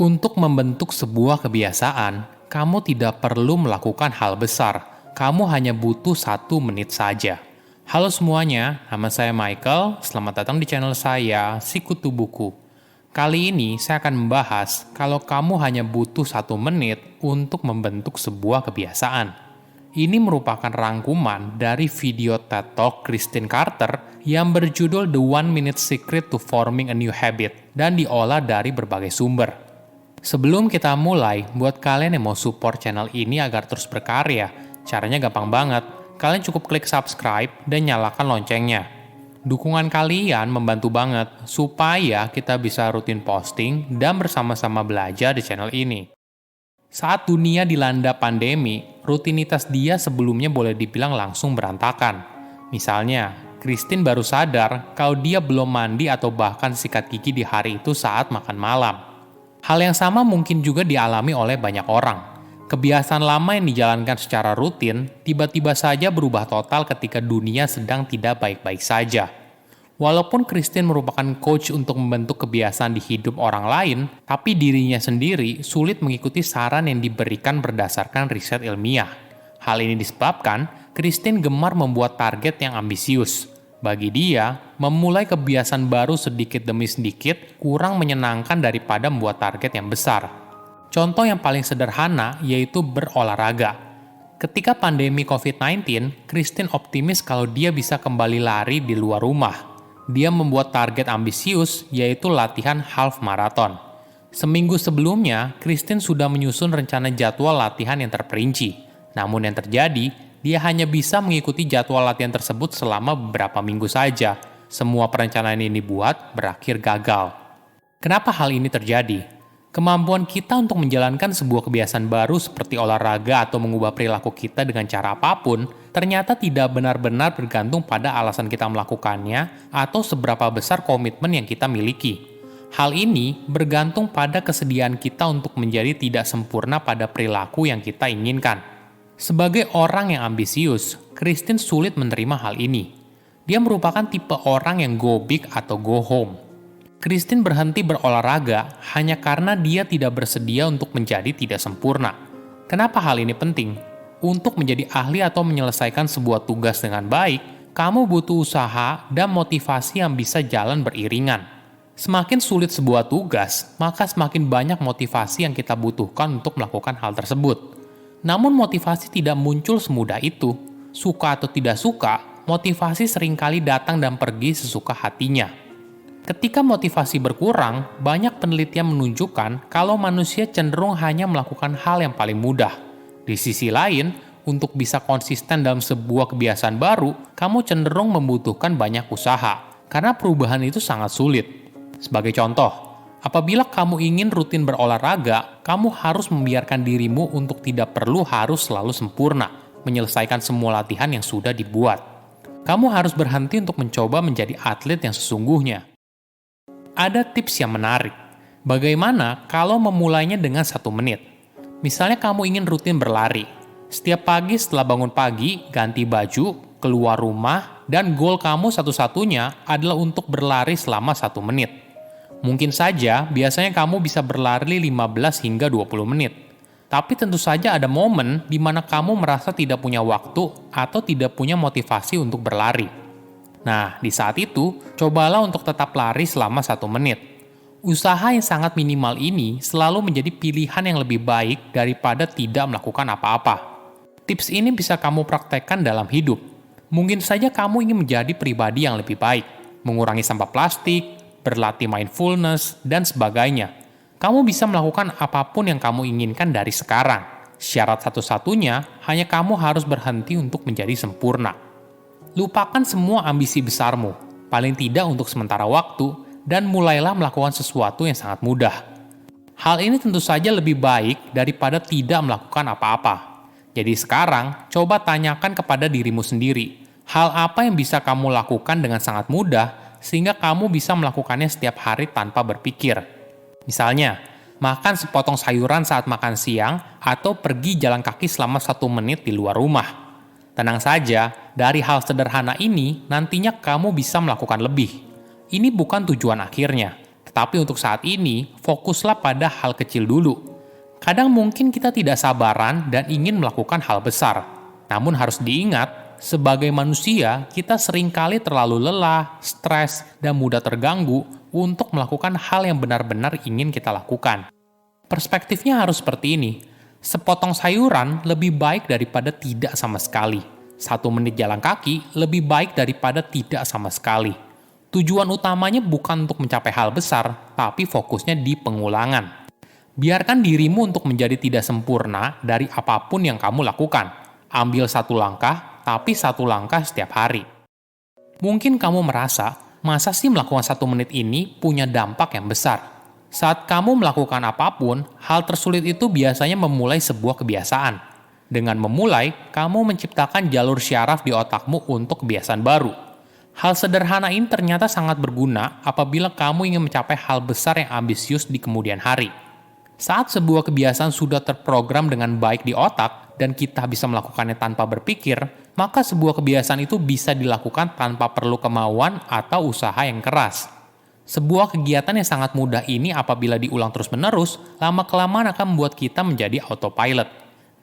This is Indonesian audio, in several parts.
Untuk membentuk sebuah kebiasaan, kamu tidak perlu melakukan hal besar. Kamu hanya butuh 1 menit saja. Halo semuanya, nama saya Michael. Selamat datang di channel saya, Sikutu Buku. Kali ini saya akan membahas kalau kamu hanya butuh 1 menit untuk membentuk sebuah kebiasaan. Ini merupakan rangkuman dari video TED Talk Christine Carter yang berjudul The 1 Minute Secret to Forming a New Habit dan diolah dari berbagai sumber. Sebelum kita mulai, buat kalian yang mau support channel ini agar terus berkarya, caranya gampang banget. Kalian cukup klik subscribe dan nyalakan loncengnya. Dukungan kalian membantu banget supaya kita bisa rutin posting dan bersama-sama belajar di channel ini. Saat dunia dilanda pandemi, rutinitas dia sebelumnya boleh dibilang langsung berantakan. Misalnya, Christine baru sadar kalau dia belum mandi atau bahkan sikat gigi di hari itu saat makan malam. Hal yang sama mungkin juga dialami oleh banyak orang. Kebiasaan lama yang dijalankan secara rutin, tiba-tiba saja berubah total ketika dunia sedang tidak baik-baik saja. Walaupun Christine merupakan coach untuk membentuk kebiasaan di hidup orang lain, tapi dirinya sendiri sulit mengikuti saran yang diberikan berdasarkan riset ilmiah. Hal ini disebabkan Christine gemar membuat target yang ambisius. Bagi dia, memulai kebiasaan baru sedikit demi sedikit kurang menyenangkan daripada membuat target yang besar. Contoh yang paling sederhana yaitu berolahraga. Ketika pandemi COVID-19, Christine optimis kalau dia bisa kembali lari di luar rumah. Dia membuat target ambisius, yaitu latihan half marathon. Seminggu sebelumnya, Christine sudah menyusun rencana jadwal latihan yang terperinci. Namun yang terjadi, dia hanya bisa mengikuti jadwal latihan tersebut selama beberapa minggu saja. Semua perencanaan yang dibuat berakhir gagal. Kenapa hal ini terjadi? Kemampuan kita untuk menjalankan sebuah kebiasaan baru seperti olahraga atau mengubah perilaku kita dengan cara apapun, ternyata tidak benar-benar bergantung pada alasan kita melakukannya atau seberapa besar komitmen yang kita miliki. Hal ini bergantung pada kesediaan kita untuk menjadi tidak sempurna pada perilaku yang kita inginkan. Sebagai orang yang ambisius, Christine sulit menerima hal ini. Dia merupakan tipe orang yang go big atau go home. Christine berhenti berolahraga hanya karena dia tidak bersedia untuk menjadi tidak sempurna. Kenapa hal ini penting? Untuk menjadi ahli atau menyelesaikan sebuah tugas dengan baik, kamu butuh usaha dan motivasi yang bisa jalan beriringan. Semakin sulit sebuah tugas, maka semakin banyak motivasi yang kita butuhkan untuk melakukan hal tersebut. Namun motivasi tidak muncul semudah itu. Suka atau tidak suka, motivasi seringkali datang dan pergi sesuka hatinya. Ketika motivasi berkurang, banyak penelitian menunjukkan kalau manusia cenderung hanya melakukan hal yang paling mudah. Di sisi lain, untuk bisa konsisten dalam sebuah kebiasaan baru, kamu cenderung membutuhkan banyak usaha, karena perubahan itu sangat sulit. Sebagai contoh, apabila kamu ingin rutin berolahraga, kamu harus membiarkan dirimu untuk tidak perlu harus selalu sempurna, menyelesaikan semua latihan yang sudah dibuat. Kamu harus berhenti untuk mencoba menjadi atlet yang sesungguhnya. Ada tips yang menarik. Bagaimana kalau memulainya dengan 1 menit? Misalnya kamu ingin rutin berlari. Setiap pagi setelah bangun pagi, ganti baju, keluar rumah, dan goal kamu satu-satunya adalah untuk berlari selama 1 menit. Mungkin saja biasanya kamu bisa berlari 15 hingga 20 menit. Tapi tentu saja ada momen di mana kamu merasa tidak punya waktu atau tidak punya motivasi untuk berlari. Nah, di saat itu, cobalah untuk tetap lari selama 1 menit. Usaha yang sangat minimal ini selalu menjadi pilihan yang lebih baik daripada tidak melakukan apa-apa. Tips ini bisa kamu praktekkan dalam hidup. Mungkin saja kamu ingin menjadi pribadi yang lebih baik, mengurangi sampah plastik, berlatih mindfulness, dan sebagainya. Kamu bisa melakukan apapun yang kamu inginkan dari sekarang. Syarat satu-satunya, hanya kamu harus berhenti untuk menjadi sempurna. Lupakan semua ambisi besarmu, paling tidak untuk sementara waktu, dan mulailah melakukan sesuatu yang sangat mudah. Hal ini tentu saja lebih baik daripada tidak melakukan apa-apa. Jadi sekarang, coba tanyakan kepada dirimu sendiri, hal apa yang bisa kamu lakukan dengan sangat mudah, sehingga kamu bisa melakukannya setiap hari tanpa berpikir. Misalnya, makan sepotong sayuran saat makan siang, atau pergi jalan kaki selama 1 menit di luar rumah. Tenang saja, dari hal sederhana ini nantinya kamu bisa melakukan lebih. Ini bukan tujuan akhirnya, Tetapi untuk saat ini, fokuslah pada hal kecil dulu. Kadang mungkin kita tidak sabaran dan ingin melakukan hal besar. Namun harus diingat, sebagai manusia, kita seringkali terlalu lelah, stres, dan mudah terganggu untuk melakukan hal yang benar-benar ingin kita lakukan. Perspektifnya harus seperti ini. Sepotong sayuran lebih baik daripada tidak sama sekali. 1 menit jalan kaki lebih baik daripada tidak sama sekali. Tujuan utamanya bukan untuk mencapai hal besar, tapi fokusnya di pengulangan. Biarkan dirimu untuk menjadi tidak sempurna dari apapun yang kamu lakukan. Ambil 1 langkah, tapi 1 langkah setiap hari. Mungkin kamu merasa, masa sih melakukan 1 menit ini punya dampak yang besar? Saat kamu melakukan apapun, hal tersulit itu biasanya memulai sebuah kebiasaan. Dengan memulai, kamu menciptakan jalur syaraf di otakmu untuk kebiasaan baru. Hal sederhana ini ternyata sangat berguna apabila kamu ingin mencapai hal besar yang ambisius di kemudian hari. Saat sebuah kebiasaan sudah terprogram dengan baik di otak dan kita bisa melakukannya tanpa berpikir, maka sebuah kebiasaan itu bisa dilakukan tanpa perlu kemauan atau usaha yang keras. Sebuah kegiatan yang sangat mudah ini apabila diulang terus-menerus, lama-kelamaan akan membuat kita menjadi autopilot.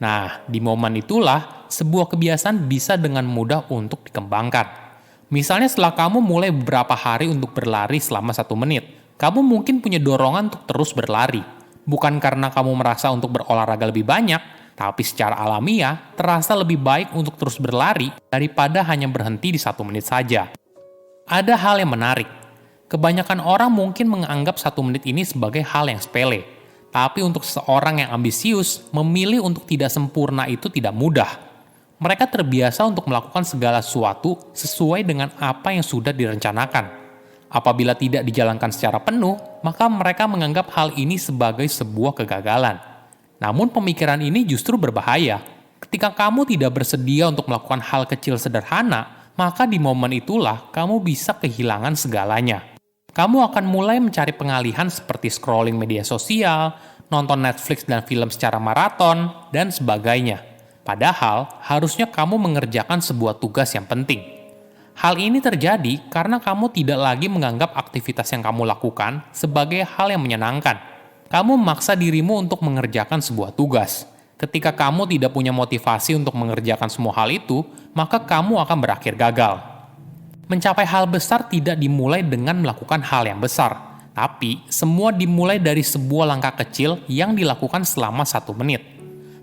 Nah, di momen itulah, sebuah kebiasaan bisa dengan mudah untuk dikembangkan. Misalnya setelah kamu mulai beberapa hari untuk berlari selama 1 menit, kamu mungkin punya dorongan untuk terus berlari. Bukan karena kamu merasa untuk berolahraga lebih banyak, tapi secara alamiah terasa lebih baik untuk terus berlari daripada hanya berhenti di 1 menit saja. Ada hal yang menarik. Kebanyakan orang mungkin menganggap 1 menit ini sebagai hal yang sepele. Tapi untuk seseorang yang ambisius, memilih untuk tidak sempurna itu tidak mudah. Mereka terbiasa untuk melakukan segala sesuatu sesuai dengan apa yang sudah direncanakan. Apabila tidak dijalankan secara penuh, maka mereka menganggap hal ini sebagai sebuah kegagalan. Namun pemikiran ini justru berbahaya. Ketika kamu tidak bersedia untuk melakukan hal kecil sederhana, maka di momen itulah kamu bisa kehilangan segalanya. Kamu akan mulai mencari pengalihan seperti scrolling media sosial, nonton Netflix dan film secara maraton, dan sebagainya. Padahal, harusnya kamu mengerjakan sebuah tugas yang penting. Hal ini terjadi karena kamu tidak lagi menganggap aktivitas yang kamu lakukan sebagai hal yang menyenangkan. Kamu memaksa dirimu untuk mengerjakan sebuah tugas. Ketika kamu tidak punya motivasi untuk mengerjakan semua hal itu, maka kamu akan berakhir gagal. Mencapai hal besar tidak dimulai dengan melakukan hal yang besar, tapi semua dimulai dari sebuah langkah kecil yang dilakukan selama 1 menit.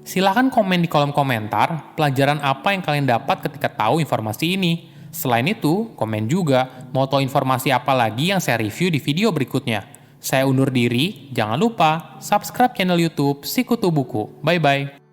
Silahkan komen di kolom komentar pelajaran apa yang kalian dapat ketika tahu informasi ini. Selain itu, komen juga mau tahu informasi apa lagi yang saya review di video berikutnya. Saya undur diri, jangan lupa subscribe channel YouTube Sikutu Buku. Bye-bye.